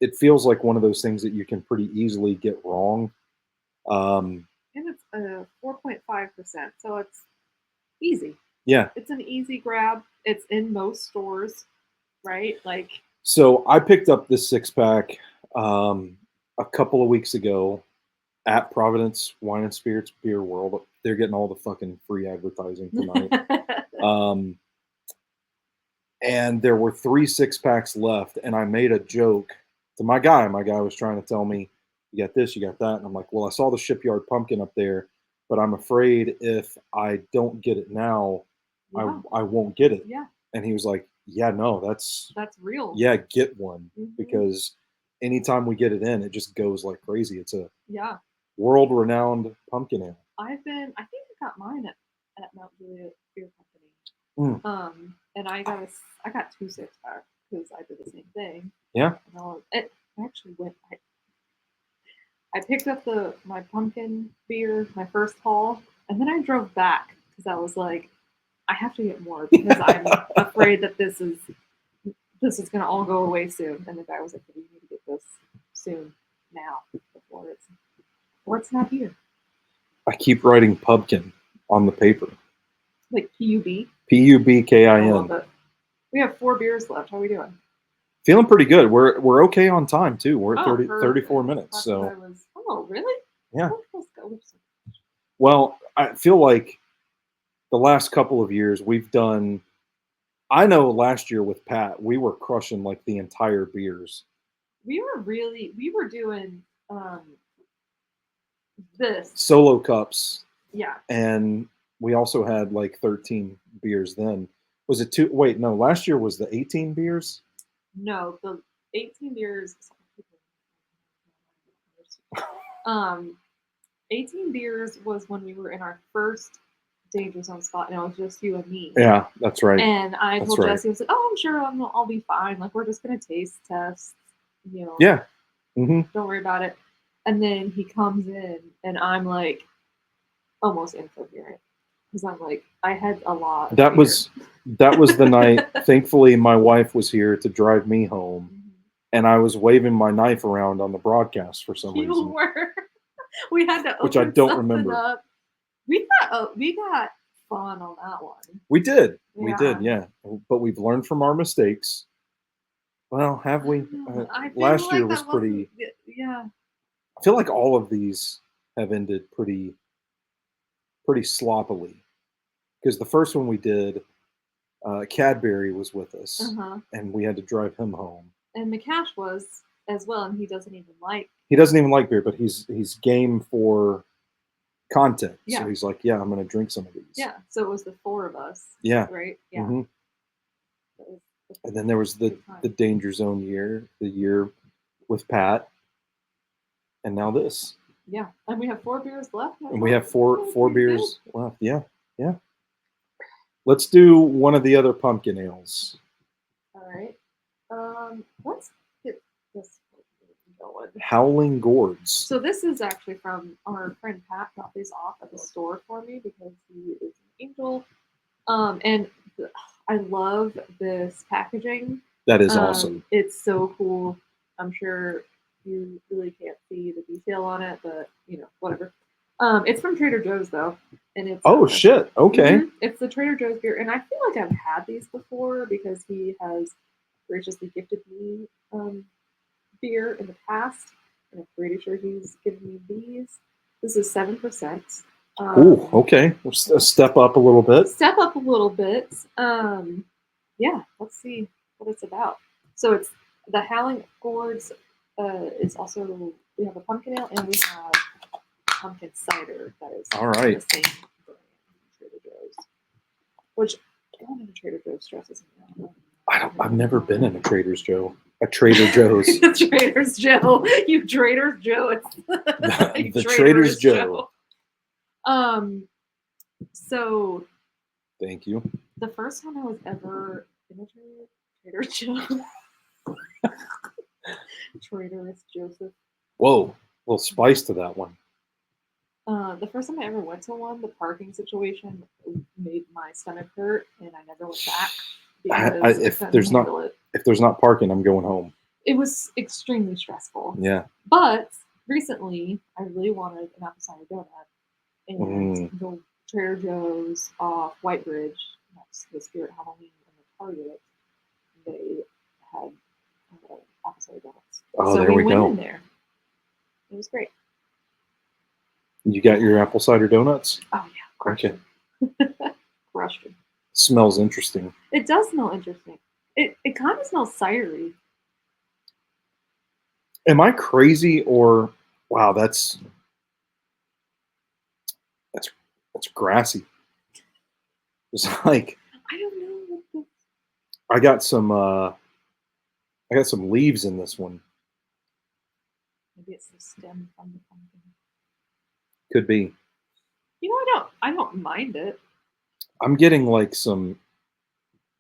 It feels like one of those things that you can pretty easily get wrong. And it's 4.5%, so it's easy. Yeah, it's an easy grab. It's in most stores, right? Like, so I picked up this 6-pack a couple of weeks ago at Providence Wine and Spirits Beer World. They're getting all the fucking free advertising tonight. And there were 3 6-packs left, and I made a joke to my guy. My guy was trying to tell me, you got this, you got that. And I'm like, well, I saw the Shipyard pumpkin up there, but I'm afraid if I don't get it now, I won't get it. Yeah. And he was like, yeah, no, that's real. Yeah, get one. Because anytime we get it in, it just goes like crazy. It's a world-renowned pumpkin ale. I think I got mine at Mount Juliet Beer Company. And I got 2 6-packs because I did the same thing. Yeah. And it actually went. I picked up my pumpkin beer, my first haul, and then I drove back because I was like, I have to get more because I'm afraid that this is gonna all go away soon. And the guy was like, you need to get this soon, now, before it's not here. I keep writing pumpkin on the paper. Like PUB? PUBKIN. I love it. We have 4 beers left. How are we doing? Feeling pretty good. We're okay on time too. We're at 34 minutes. Oh, really? Yeah. Well, I feel like the last couple of years we've done. I know last year with Pat, we were crushing like the entire beers. We were doing this solo cups. Yeah. And we also had like 13 beers then. Was it 2? Wait, no, last year was the 18 beers? No, the 18 beers. 18 beers was when we were in our first danger zone spot, and it was just you and me. Yeah, that's right. And I That's told right. Jesse, I was like, "Oh, I'm sure I'll be fine. Like, we're just gonna taste test, you know. Yeah. Hmm. Don't worry about it." And then he comes in, and I'm like, almost incoherent because I'm like, I had a lot. Of That beer. was the night. Thankfully, my wife was here to drive me home, and I was waving my knife around on the broadcast for some You reason, were. We had to open which I don't something remember. up. We got fun on that one. We did. We Yeah. did. Yeah. But we've learned from our mistakes. Well, have we? I feel Last like year was that wasn't- pretty. Yeah. I feel like all of these have ended pretty sloppily. Because the first one we did, Cadbury was with us, Uh-huh. and we had to drive him home. And McCash was as well, and he doesn't even like. He doesn't even like beer, but he's game for content. Yeah. So he's like, yeah, I'm going to drink some of these. Yeah. So it was the four of us. Yeah. Right. Yeah. Mm-hmm. And then there was the Danger Zone year, the year with Pat, and now this. Yeah, and we have 4 beers left. And we have four beers left. Yeah, yeah. Let's do one of the other pumpkin ales. All right. Let's get this going. Howling Gourds. So this is actually from our friend Pat. Got these off at the store for me because he is an angel. And I love this packaging. That is awesome. It's so cool. I'm sure you really can't see the detail on it, but whatever. It's from Trader Joe's though, and it's shit. Okay. It's the Trader Joe's beer, and I feel like I've had these before because he has graciously gifted me beer in the past, and I'm pretty sure he's given me these. This is 7%. Oh, okay. We'll step up a little bit. Step up a little bit. Yeah, let's see what it's about. So it's the Howling Gourds. Is also, we have a pumpkin ale and we have pumpkin cider that is all right. The same brand from Trader Joe's. Which going to Trader Joe's stresses me out. I've never been in a Trader Joe's. A Trader Joe's. Trader's Joe. You Trader Joe. It's the Trader's Joe. So thank you. The first time I was ever in a Trader Joe. Traitorous Joseph. Whoa, a little spice to that one. The first time I ever went to one, the parking situation made my stomach hurt, and I never went back. If there's not parking, I'm going home. It was extremely stressful. Yeah. But recently, I really wanted an apple cider donut, and the Trader Joe's off White Bridge, that's the Spirit Halloween and the Target, they had apple cider donuts. Oh, so there we went go. In there. It was great. You got your apple cider donuts? Oh yeah, crushed okay. Crushed them. Smells interesting. It does smell interesting. It kind of smells cidery. Am I crazy or wow? That's grassy. It's like I don't know. I got some leaves in this one. Maybe it's the stem from the pumpkin. Could be. I don't mind it. I'm getting like some.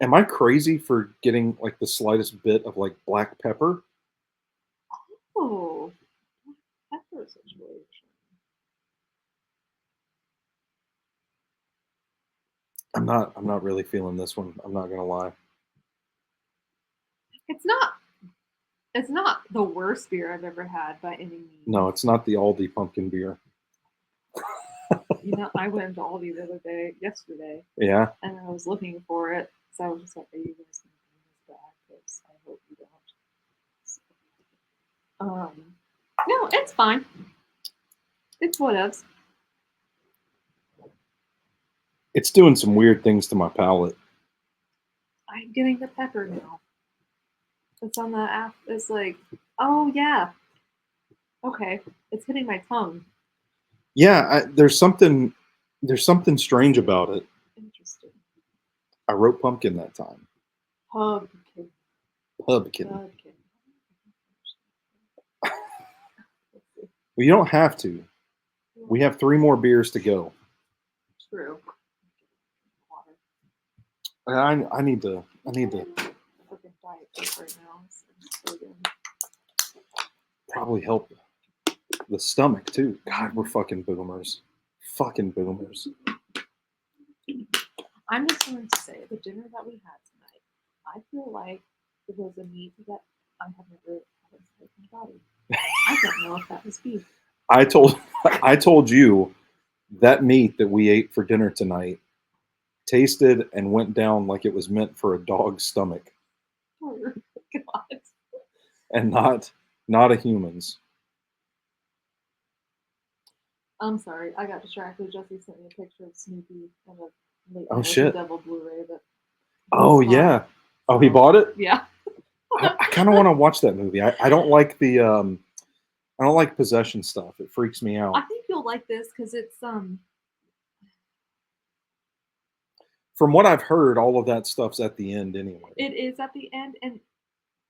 Am I crazy for getting like the slightest bit of like black pepper? Oh, pepper situation. I'm not really feeling this one. I'm not gonna lie. It's not the worst beer I've ever had by any means. No, it's not the Aldi pumpkin beer. I went to Aldi the other yesterday. Yeah. And I was looking for it, so I was just like, "Are you guys going to bring this back? Because I hope you don't." No, it's fine. It's whatevs. It's doing some weird things to my palate. I'm getting the pepper now. It's on the app. It's like, oh yeah. Okay, it's hitting my tongue. Yeah, there's something strange about it. Interesting. I wrote pumpkin that time. Pumpkin. Well, you don't have to. We have 3 more beers to go. True. I need to Freaking Diet Coke right now. It's so good. probably help the stomach too. God, we're fucking boomers. Fucking boomers. I'm just going to say the dinner that we had tonight, I feel like it was a meat that I have never had inside my body. I don't know if that was beef. I told you that meat that we ate for dinner tonight tasted and went down like it was meant for a dog's stomach Oh God. and not a human's. I'm sorry, I got distracted. Jesse sent me a picture of Snoopy and a late Oh, night shit. Devil Blu-ray that. Oh yeah. Oh, he bought it? Yeah. I kind of want to watch that movie. I don't like the I don't like possession stuff. It freaks me out. I think you'll like this because it's From what I've heard, all of that stuff's at the end anyway. it is at the end, and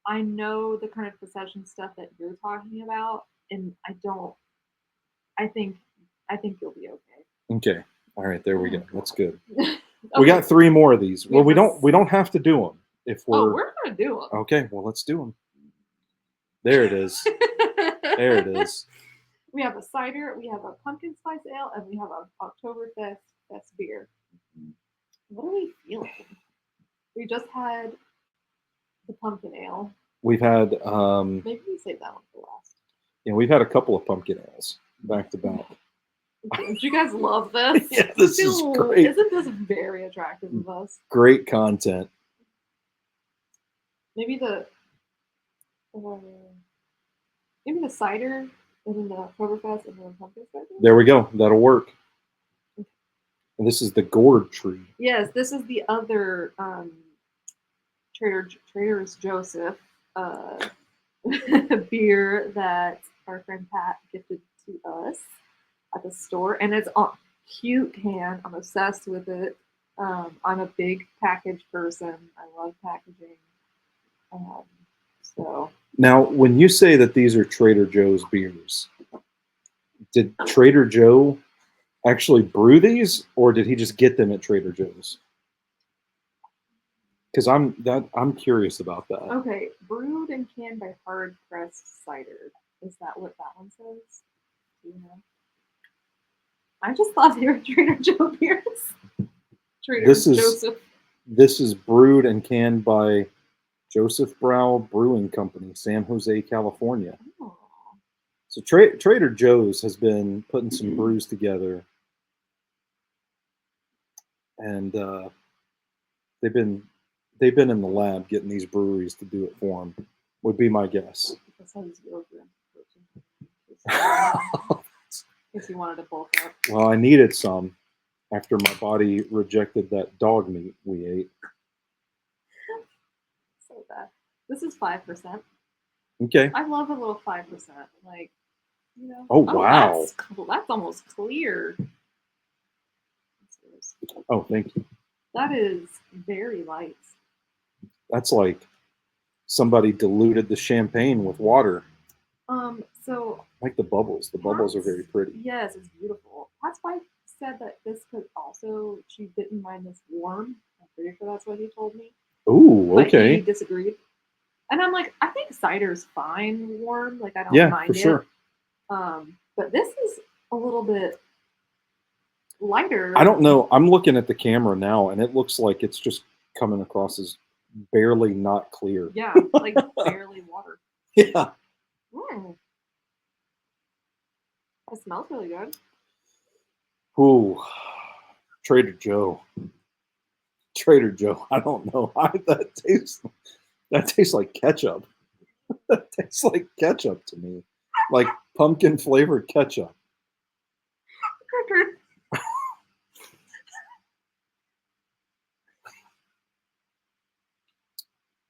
I know the kind of possession stuff that you're talking about, and I think you'll be okay. Okay. All right, there we go. That's good. Okay. We got 3 more of these. We Well, have we don't have to do them if Oh, we're we're gonna do them. okay. Well, let's do them. There it is. There it is. We have a cider, we have a pumpkin spice ale, and we have a Oktoberfest beer. What are we feeling? We just had the pumpkin ale. We've had Maybe we save that one for last. we've had a couple of pumpkin ales back to back. Don't you guys love this? Yeah, this is great. Isn't this very attractive of us? Great content. Maybe the cider and then the Oktoberfest and then the pumpkin spice. There we go. That'll work. And this is the gourd tree. Yes, this is the other Trader's Joseph beer that our friend Pat gifted to us at the store, and it's a cute can. I'm obsessed with it. I'm a big package person. I love packaging. So Now, when you say that these are Trader Joe's beers, did Trader Joe actually brew these, or did he just get them at Trader Joe's? Because I'm curious about that. okay, brewed and canned by Hard Pressed Cider. Is that what that one says? Do you know? I just thought they were Trader Joe beers. Joseph. This is brewed and canned by Joseph Brow Brewing Company, San Jose, California. Oh. So Trader Joe's has been putting some brews together, and they've been in the lab getting these breweries to do it for them. Would be my guess. That sounds yogurt. In case you wanted to bulk up. Well, I needed some after my body rejected that dog meat we ate. So bad. This is 5%. Okay. I love a little 5%. Like, you know. Oh, wow. That's almost clear. Oh, thank you. That is very light. That's like somebody diluted the champagne with water. So like the bubbles. The bubbles are very pretty. Yes, it's beautiful. Pat's wife said that this could also, she didn't mind this warm. I'm pretty sure that's what he told me. Ooh, okay. But he disagreed. And I'm like, I think cider's fine warm. Like, I don't mind for sure. But this is a little bit lighter. I don't know. I'm looking at the camera now, and it looks like it's just coming across as barely not clear. Yeah, like barely water. Yeah. It smells really good. Ooh, Trader Joe. Trader Joe. I don't know. That tastes like ketchup. That tastes like ketchup to me, like pumpkin flavored ketchup.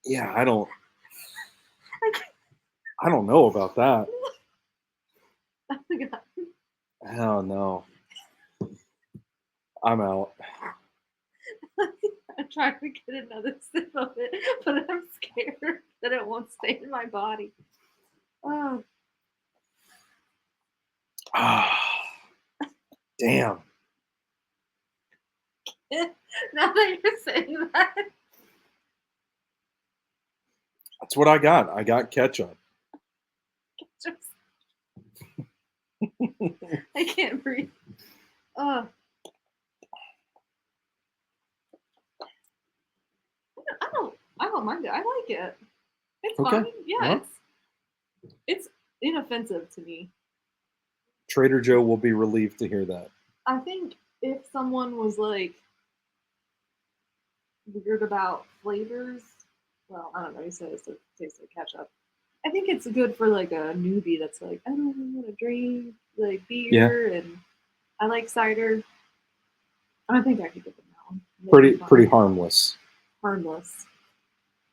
Yeah, I don't know about that. Oh no. I'm out. I'm trying to get another sip of it, but I'm scared that it won't stay in my body. Oh. Damn. Now that you're saying that, That's what I got. I got ketchup. just, I can't breathe. Uh, I don't mind it. I like it. It's Okay. fine. Yeah, Well. it's inoffensive to me. Trader Joe will be relieved to hear that. I think if someone was like weird about flavors, well, I don't know. You said it tastes like ketchup. I think it's good for like a newbie that's like, I don't know what to drink, like beer, and I like cider. I think I could give them that one. They'd be Pretty fine. harmless. Harmless.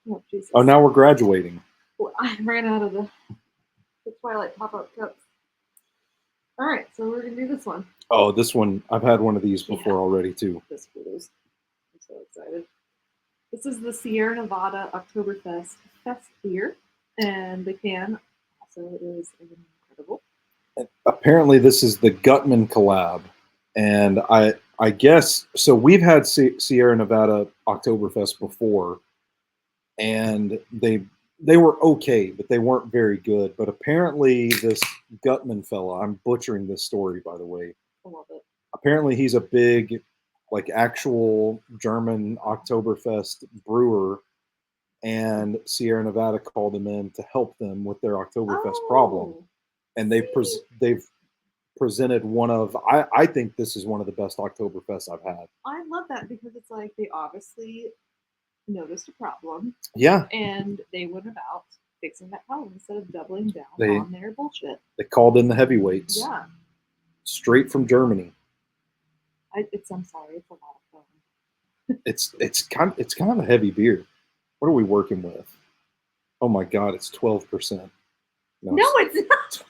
Oh, Jesus. Oh, now we're graduating. Well, I ran out of the Twilight pop-up cups. All right, so we're gonna do this one. Oh, this one, I've had one of these before already too. This blues. I'm so excited. This is the Sierra Nevada Oktoberfest Fest beer, and the can also is incredible. Apparently, this is the Gutman collab, and I guess so. We've had Sierra Nevada Oktoberfest before, and they were okay, but they weren't very good. But apparently, this Gutman fella, I'm butchering this story, by the way. I love it. Apparently, he's a big, like, actual German Oktoberfest brewer, and Sierra Nevada called him in to help them with their Oktoberfest problem, and they've presented one of I think this is one of the best Oktoberfests I've had. I love that because it's like they obviously noticed a problem. Yeah. And they went about fixing that problem instead of doubling down on their bullshit. They called in the heavyweights. Yeah. Straight from Germany. I'm sorry, it's a lot of fun. It's kind of a heavy beer. What are we working with? Oh my god, it's 12%. No, it's not.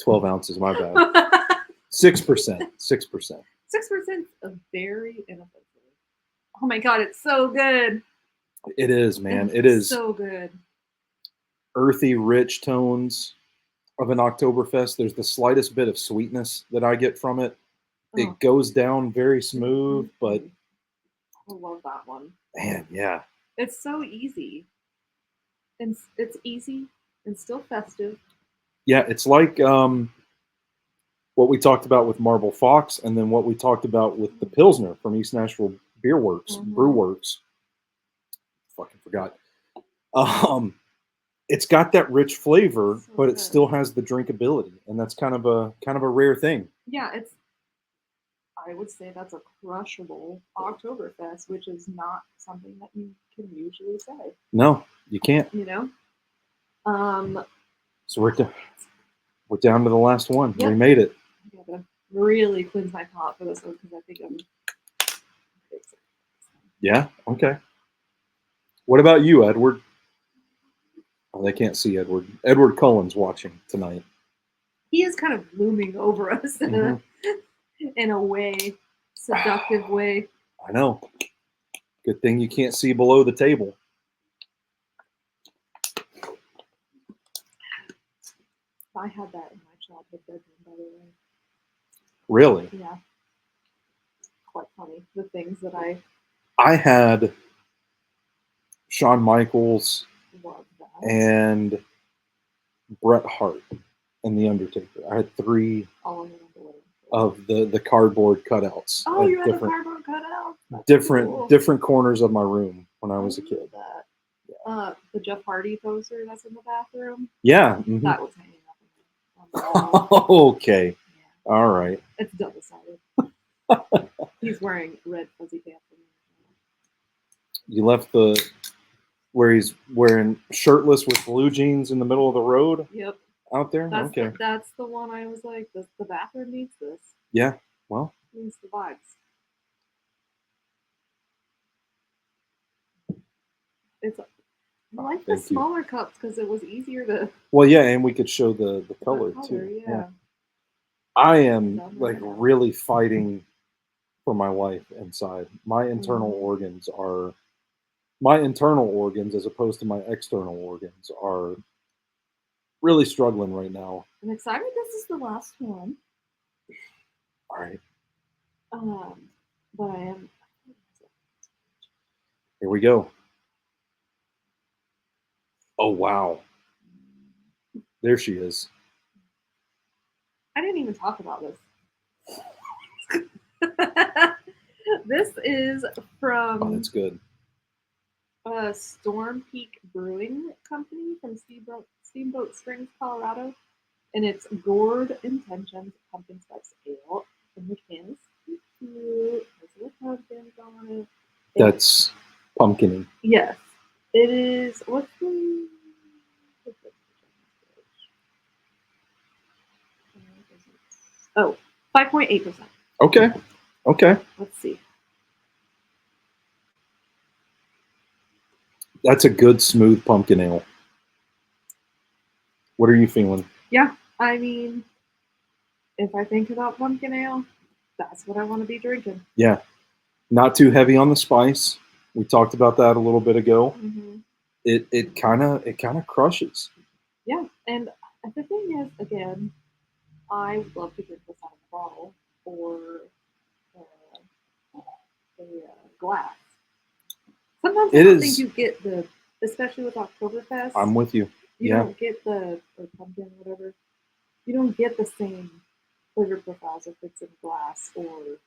12 ounces, my bad. 6%. 6%. 6% is very inoffensive. Oh my god, it's so good. It is, man. It is so good. Earthy, rich tones of an Oktoberfest. There's the slightest bit of sweetness that I get from it. It goes down very smooth, but I love that one. Man, yeah. It's so easy. And it's easy and still festive. Yeah, it's like what we talked about with Marble Fox, and then what we talked about with the Pilsner from East Nashville Beer Works, Brew Works. Fucking forgot. It's got that rich flavor, but it still has the drinkability, and that's kind of a rare thing. Yeah, I would say that's a crushable Oktoberfest, which is not something that you can usually say. No, you can't. You know. So we're down to the last one. Yep. We made it. I gotta really cleanse my palate for this one because I think I'm. Yeah. Okay. What about you, Edward? Oh, they can't see Edward. Edward Cullen's watching tonight. He is kind of looming over us in a way, seductive way. I know. Good thing you can't see below the table. I had that in my childhood bedroom, by the way. Really? Yeah. Quite funny. The things that I had Shawn Michaels and Bret Hart and The Undertaker. I had 3 of the cardboard cutouts. Oh, you had the cardboard cutouts? That's different corners of my room when I was a kid. That. Yeah. The Jeff Hardy poster that's in the bathroom? Yeah. Mm-hmm. That was hanging up. Okay. Yeah. All right. It's double-sided. He's wearing red fuzzy pants. You left where he's wearing shirtless with blue jeans in the middle of the road? Yep. Out there? Okay. That's the one I was like, the bathroom needs this. Yeah. Well. Needs the vibes. I like the smaller cups because it was easier to. Well, yeah, and we could show the color too. Yeah. I am like really fighting for my life inside. My internal organs, as opposed to my external organs, are really struggling right now. I'm excited. This is the last one. All right. But I am Here we go. Oh, wow. There she is. I didn't even talk about this. This is Oh, from that's good. Storm Peak Brewing Company from Steamboat Springs, Colorado. And it's Gourd Intentions Pumpkin Spice Ale. And the can is cute. There's little pumpkins on it. That's pumpkin-y. Yes. It is. What's the. Oh, 5.8%. Okay. Okay. Let's see. That's a good, smooth pumpkin ale. What are you feeling? Yeah, I mean, if I think about pumpkin ale, that's what I want to be drinking. Yeah. Not too heavy on the spice. We talked about that a little bit ago. Mm-hmm. It kind of crushes. Yeah, and the thing is, again, I would love to drink this out of a bottle or a glass. Sometimes I don't think you get the, especially with Oktoberfest. I'm with you. You don't get the or pumpkin, whatever. You don't get the same flavor profiles if it's in glass or.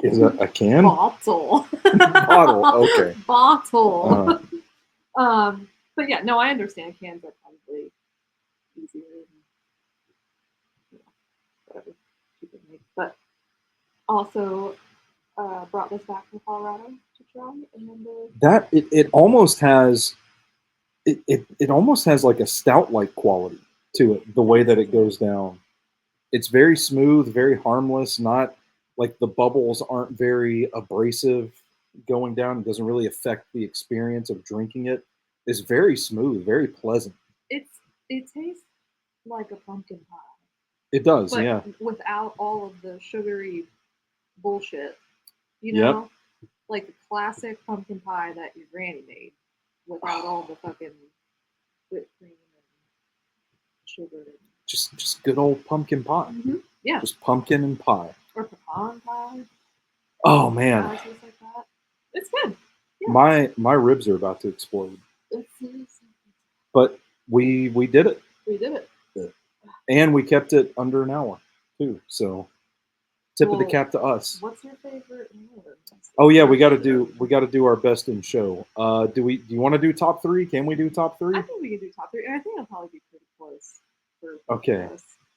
Is that a can? Bottle. Bottle. Okay. Bottle. But yeah, no, I understand cans are probably easier and whatever you can make. But also brought this back from Colorado to try, and that it almost has it almost has like a stout like quality to it. The way that it goes down, it's very smooth, very harmless. Not like the bubbles aren't very abrasive going down. It doesn't really affect the experience of drinking it. It's very smooth, very pleasant. it tastes like a pumpkin pie. It does, but yeah. Without all of the sugary bullshit, you know, like the classic pumpkin pie that your granny made, without all the fucking whipped cream and sugar. Just good old pumpkin pie. Mm-hmm. Yeah. Just pumpkin and pie. Or pecan pie. Oh man. Like that. It's good. Yeah. My ribs are about to explode. But we did it. We did it. And we kept it under an hour too. So tip of the cap to us. What's your favorite meal? Oh yeah, we gotta do our best in show. Do you want to do top three? Can we do top three? I think we can do top three, and I think it'll probably be pretty close. Okay.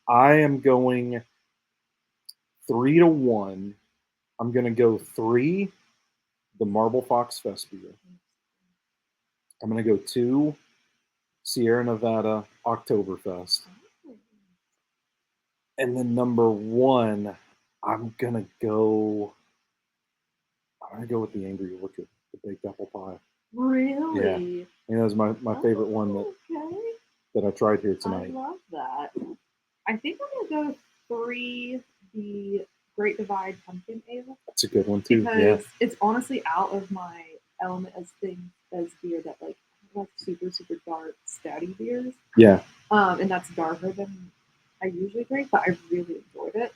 I am going 3-1. I'm gonna go 3, the Marble Fox Fest beer. I'm gonna go 2, Sierra Nevada Oktoberfest. And then number 1, I'm gonna go with the Angry Orchard, the baked apple pie. Really? Yeah, that's my favorite one that I tried here tonight. I love that. I think I'm gonna go 3, the Great Divide Pumpkin Ale. That's a good one too. Because it's honestly out of my element as beer that like super dark stouty beers. Yeah. And that's darker than I usually drink, but I really enjoyed it.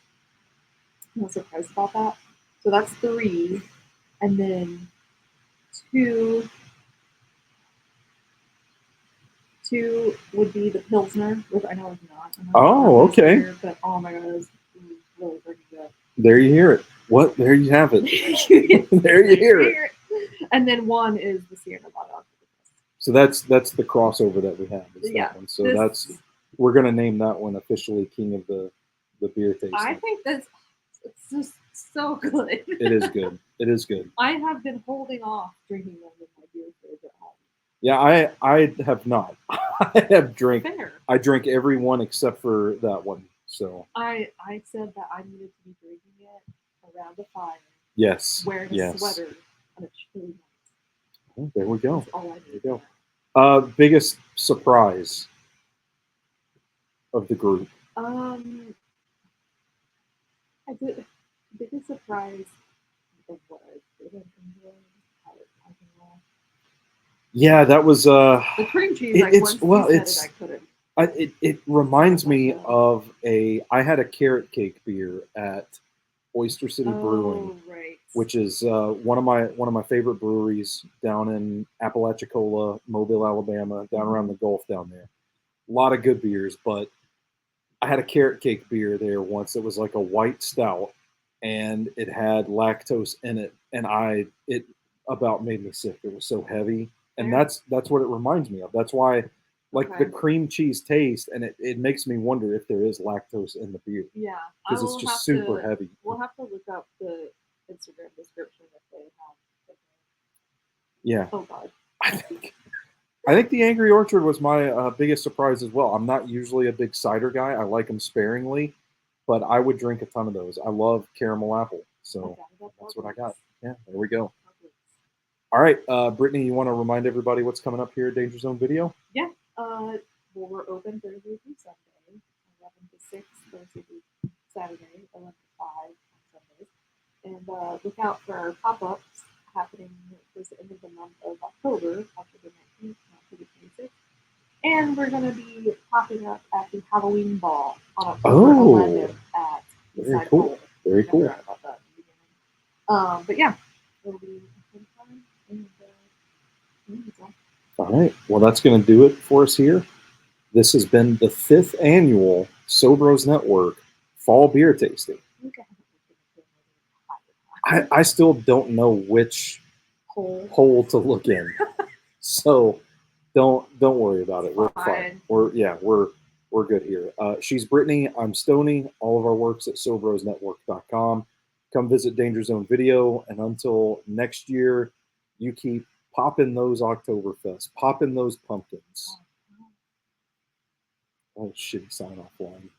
I was surprised about that. So that's 3, and then 2 would be the Pilsner, which I know is not. Oh, okay. Beer, but oh my god, it's really freaking good. There you hear it. What? There you have it. There you hear it. And then 1 is the Sierra Nevada. So that's the crossover that we have. That one. So we're gonna name that one officially King of the beer tasting. I think it's just so good. It is good. It is good. I have been holding off drinking them in my beer fridge at home. Yeah, I have not. I have drank. Fair. I drink every one except for that one. So I said that I needed to be drinking it around the fire. Yes. Wearing a sweater on a chilly night. Oh, there we go. That's all I need. There you go. Biggest surprise of the group. I did biggest surprise of what I didn't enjoy. Yeah, that was the cream cheese. I couldn't. It reminds me of I had a carrot cake beer at Oyster City Brewing, Oh, right. which is one of my favorite breweries down in Apalachicola, Mobile, Alabama, down around the Gulf down there. A lot of good beers, but I had a carrot cake beer there once. It was like a white stout, and it had lactose in it, and it about made me sick. It was so heavy, and Fair. that's what it reminds me of. That's why, like the Okay. cream cheese taste, and it makes me wonder if there is lactose in the beer Yeah, I because it's will just have super to. heavy. We'll have to look up the Instagram description if they have. Yeah, Oh God. I think I think the Angry Orchard was my biggest surprise as well. I'm not usually a big cider guy. I like them sparingly, but I would drink a ton of those. I love caramel apple, so Okay, that that's what I works. got. Yeah, there we go. That works. All right, Brittany, you want to remind everybody what's coming up here at Danger Zone Video? Yeah. Well, we're open Thursday through Sunday, 11 to 6, Thursday through Saturday, 11 to 5 on Sundays. And look out for our pop-ups happening towards the end of the month of October, October 19th, October 26th. And we're going to be popping up at the Halloween Ball on October 11th at Very Eastside cool. Bowl. Very I cool. forgot about that in the beginning. But yeah, it'll be a fun time. And All right, well, that's going to do it for us here. This has been the 5th annual SoBros Network Fall Beer Tasting. I still don't know which hole to look in, so don't worry about it. We're fine. We're good here. She's Brittany. I'm Stoney. All of our works at SoBrosNetwork.com. Come visit Danger Zone Video, and until next year, you keep popping those Oktoberfests, popping those pumpkins. Oh, shitty sign off line.